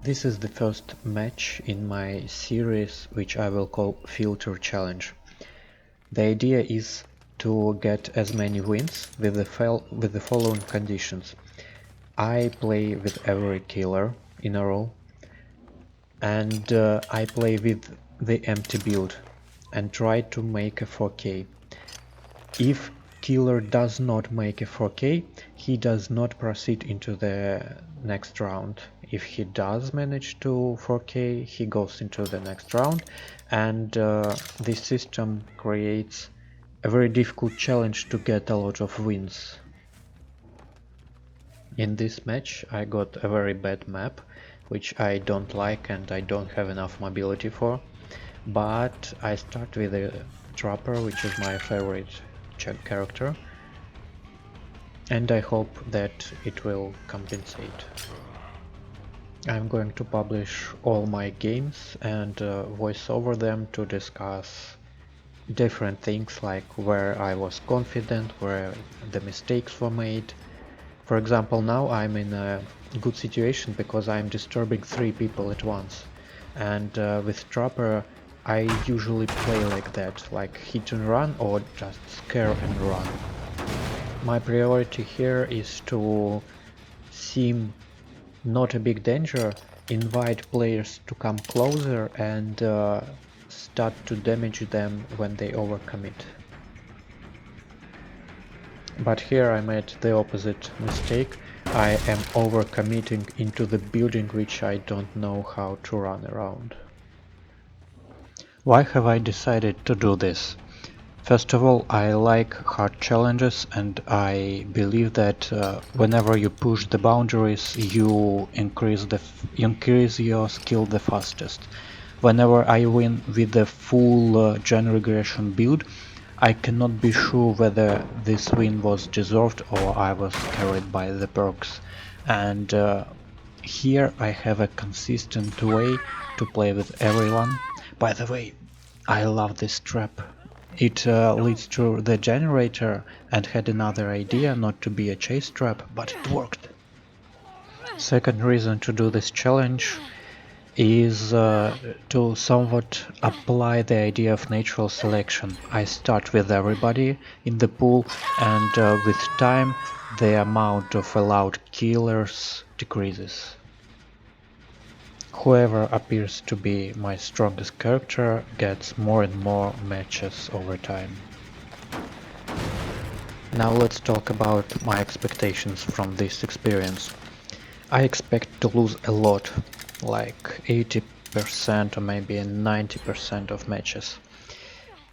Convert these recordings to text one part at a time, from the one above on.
This is the first match in my series which I will call Filter Challenge. The idea is to get as many wins with the following conditions. I play with every killer in a row, and I play with the empty build and try to make a 4K. If killer does not make a 4K, he does not proceed into the next round. If he does manage to 4K, he goes into the next round, and this system creates a very difficult challenge to get a lot of wins. In this match I got a very bad map, which I don't like and I don't have enough mobility for, but I start with a Trapper, which is my favorite character, and I hope that it will compensate. I'm going to publish all my games and voice over them to discuss different things, like where I was confident, where the mistakes were made. For example, now I'm in a good situation because I'm disturbing 3 people at once, and with Trapper I usually play like that, like hit and run or just scare and run. My priority here is to seem not a big danger, invite players to come closer and start to damage them when they overcommit. But here I made the opposite mistake. I am overcommitting into the building which I don't know how to run around. Why have I decided to do this? First of all, I like hard challenges, and I believe that whenever you push the boundaries, you increase your skill the fastest. Whenever I win with the full gen regression build, I cannot be sure whether this win was deserved or I was carried by the perks. And here I have a consistent way to play with everyone. By the way, I love this trap. It leads to the generator, and had another idea not to be a chase trap, but it worked. Second reason to do this challenge is to somewhat apply the idea of natural selection. I start with everybody in the pool, and with time the amount of allowed killers decreases. Whoever appears to be my strongest character gets more and more matches over time. Now let's talk about my expectations from this experience. I expect to lose a lot, like 80% or maybe 90% of matches.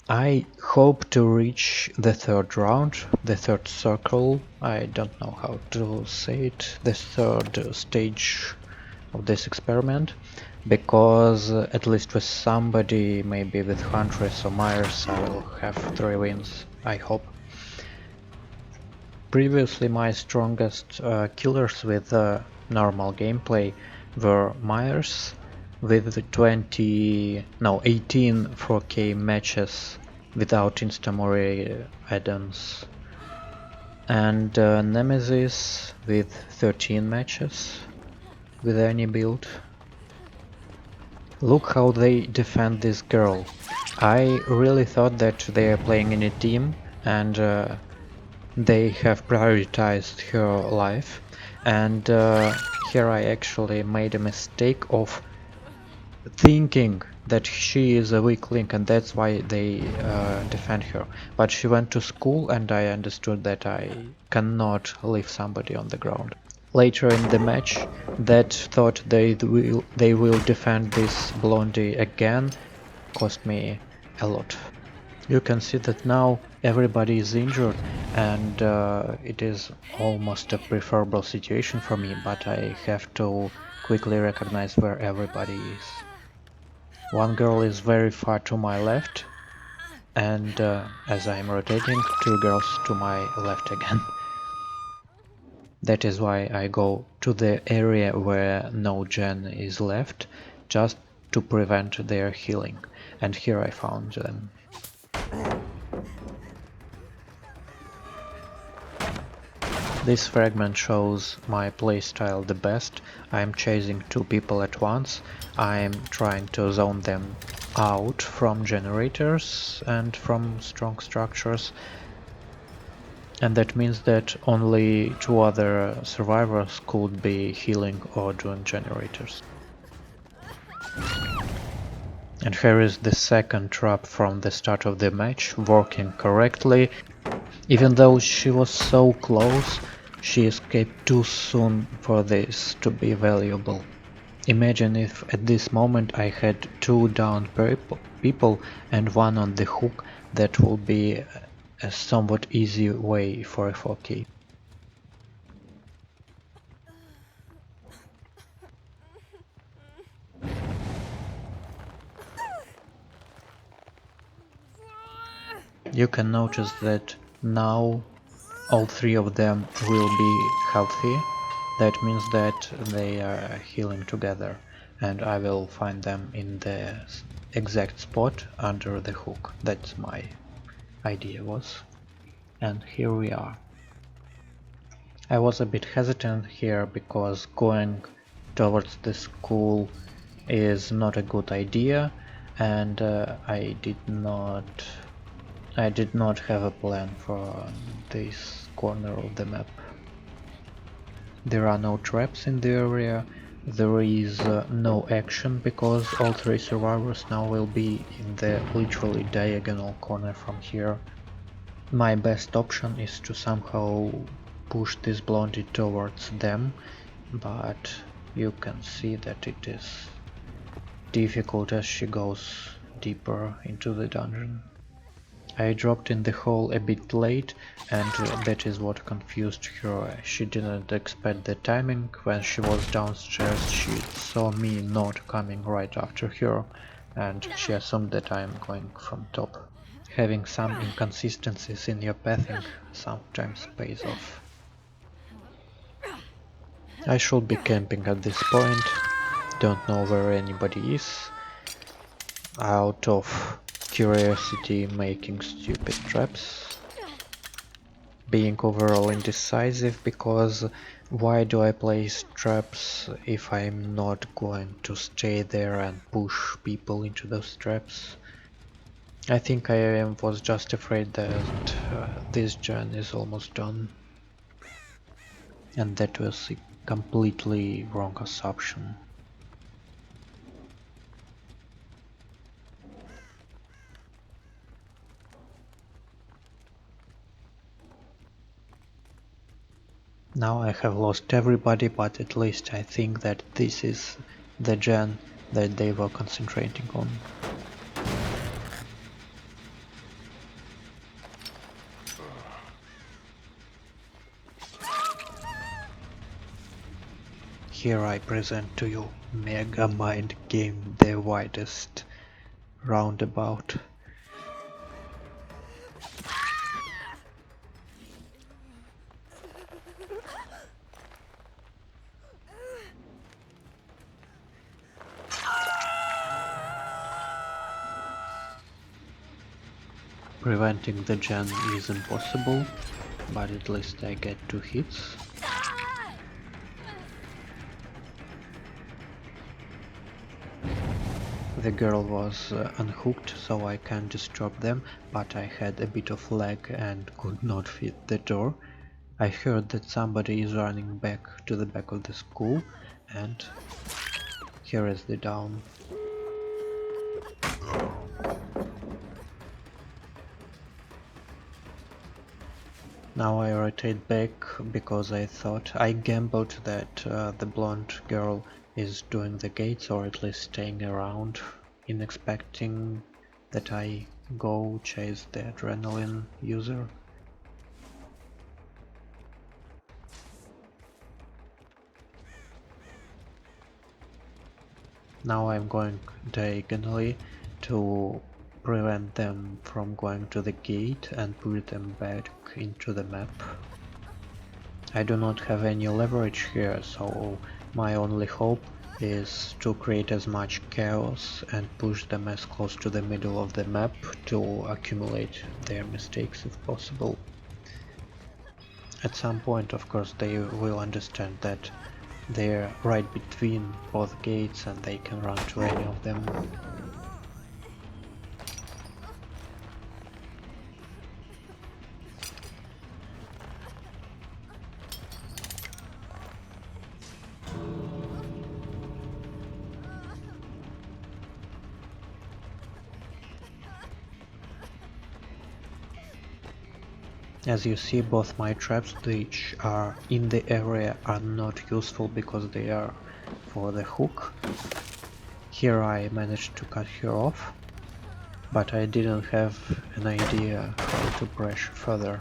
I hope to reach the third round, the third circle, I don't know how to say it, the third stage of this experiment, because at least with somebody, maybe with Huntress or Myers, I will have 3 wins, I hope. Previously my strongest killers with normal gameplay were Myers with 18 4K matches without Instamori add-ons, and Nemesis with 13 matches with any build. Look how they defend this girl. I really thought that they are playing in a team and they have prioritized her life, and here I actually made a mistake of thinking that she is a weak link and that's why they defend her. But she went to school and I understood that I cannot leave somebody on the ground. Later in the match, that thought they will defend this blondie again cost me a lot. You can see that now everybody is injured, and it is almost a preferable situation for me, but I have to quickly recognize where everybody is. One girl is very far to my left, and as I'm rotating, 2 girls to my left again. That is why I go to the area where no gen is left, just to prevent their healing, and here I found them. This fragment shows my playstyle the best. I'm chasing two people at once. I'm trying to zone them out from generators and from strong structures. And that means that only two other survivors could be healing or doing generators. And here is the second trap from the start of the match, working correctly. Even though she was so close, she escaped too soon for this to be valuable. Imagine if at this moment I had two downed people and one on the hook, that would be a somewhat easy way for a 4K. You can notice that now all three of them will be healthy. That means that they are healing together, and I will find them in the exact spot under the hook. That's my idea was. And here we are. I was a bit hesitant here because going towards the school is not a good idea, and I did not have a plan for this corner of the map. There are no traps in the area, there is no action because all three survivors now will be in the literally diagonal corner from here. My best option is to somehow push this blondie towards them, but you can see that it is difficult as she goes deeper into the dungeon. I dropped in the hole a bit late, and that is what confused her. She didn't expect the timing. When she was downstairs, she saw me not coming right after her, and she assumed that I am going from top. Having some inconsistencies in your pathing sometimes pays off. I should be camping at this point. Don't know where anybody is. Out of curiosity, making stupid traps. Being overall indecisive because why do I place traps if I'm not going to stay there and push people into those traps? I think I was just afraid that this gen is almost done, and that was a completely wrong assumption. Now I have lost everybody, but at least I think that this is the gen that they were concentrating on. Here I present to you Mega Mind Game, the widest roundabout. Preventing the gen is impossible, but at least I get 2 hits. The girl was unhooked, so I can disturb them, but I had a bit of lag and could not fit the door. I heard that somebody is running back to the back of the school, and here is the down. Now I rotate back because I thought I gambled that the blonde girl is doing the gates or at least staying around in expecting that I go chase the adrenaline user. Now I'm going diagonally to prevent them from going to the gate and put them back into the map. I do not have any leverage here, so my only hope is to create as much chaos and push them as close to the middle of the map to accumulate their mistakes if possible. At some point, of course, they will understand that they're right between both gates and they can run to any of them. As you see, both my traps which are in the area are not useful because they are for the hook. Here I managed to cut her off, but I didn't have an idea how to pressure further.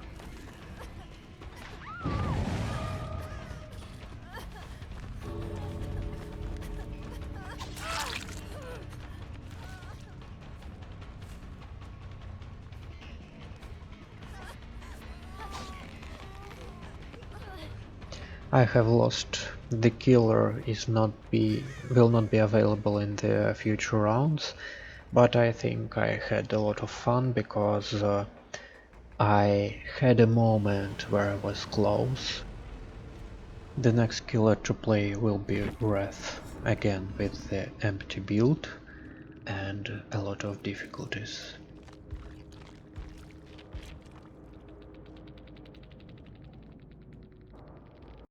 I have lost. The killer will not be available in the future rounds, but I think I had a lot of fun because I had a moment where I was close. The next killer to play will be Wrath, again with the empty build and a lot of difficulties.